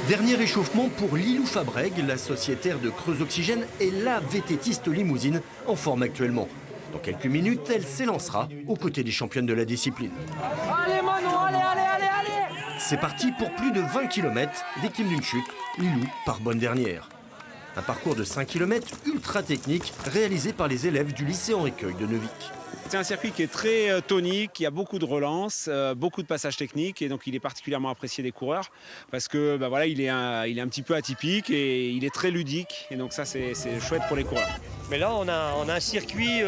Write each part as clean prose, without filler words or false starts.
Dernier échauffement pour Lilou Fabrègue, la sociétaire de Creuse Oxygène et la vététiste limousine en forme actuellement. Dans quelques minutes, elle s'élancera aux côtés des championnes de la discipline. Allez Manon, allez. C'est parti pour plus de 20 km, victime d'une chute, Lilou part bonne dernière. Un parcours de 5 km ultra technique réalisé par les élèves du lycée Henri Queuille de Neuvic. C'est un circuit qui est très tonique, il y a beaucoup de relances, beaucoup de passages techniques et donc il est particulièrement apprécié des coureurs parce que voilà, il est un petit peu atypique et il est très ludique et donc ça c'est chouette pour les coureurs. Mais là on a un circuit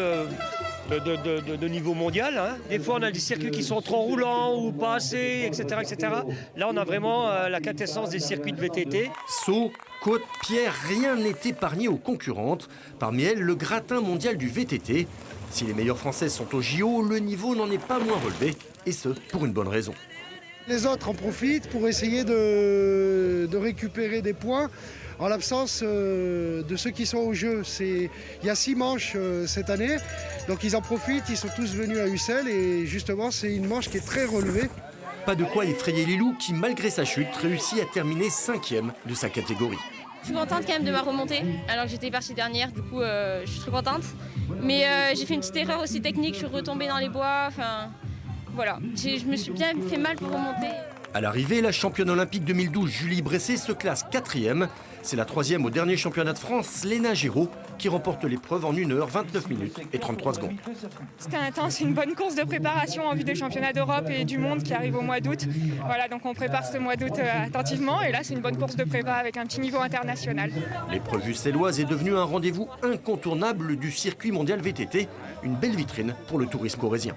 de niveau mondial. Hein. Des fois on a des circuits qui sont trop roulants ou pas assez, etc. Là on a vraiment la quintessence des circuits de VTT. Saut, côte, pierre, rien n'est épargné aux concurrentes. Parmi elles, le gratin mondial du VTT. Si les meilleures Françaises sont au JO, le niveau n'en est pas moins relevé, et ce, pour une bonne raison. Les autres en profitent pour essayer de récupérer des points en l'absence de ceux qui sont au jeu. Il y a 6 manches cette année, donc ils en profitent, ils sont tous venus à Ussel et justement c'est une manche qui est très relevée. Pas de quoi effrayer Lilou qui, malgré sa chute, réussit à terminer 5e de sa catégorie. Je suis contente quand même de ma remontée, alors que j'étais partie dernière, du coup je suis très contente. Mais j'ai fait une petite erreur aussi technique, je suis retombée dans les bois, enfin voilà. Je me suis bien fait mal pour remonter. À l'arrivée, la championne olympique 2012 Julie Bresset se classe 4e. C'est la 3e au dernier championnat de France, Léna Giraud, qui remporte l'épreuve en 1 h 29 minutes et 33 secondes. C'était intense, une bonne course de préparation en vue des championnats d'Europe et du monde qui arrive au mois d'août. Voilà, donc on prépare ce mois d'août attentivement et là c'est une bonne course de prépa avec un petit niveau international. L'épreuve usselloise est devenue un rendez-vous incontournable du circuit mondial VTT, une belle vitrine pour le tourisme corrézien.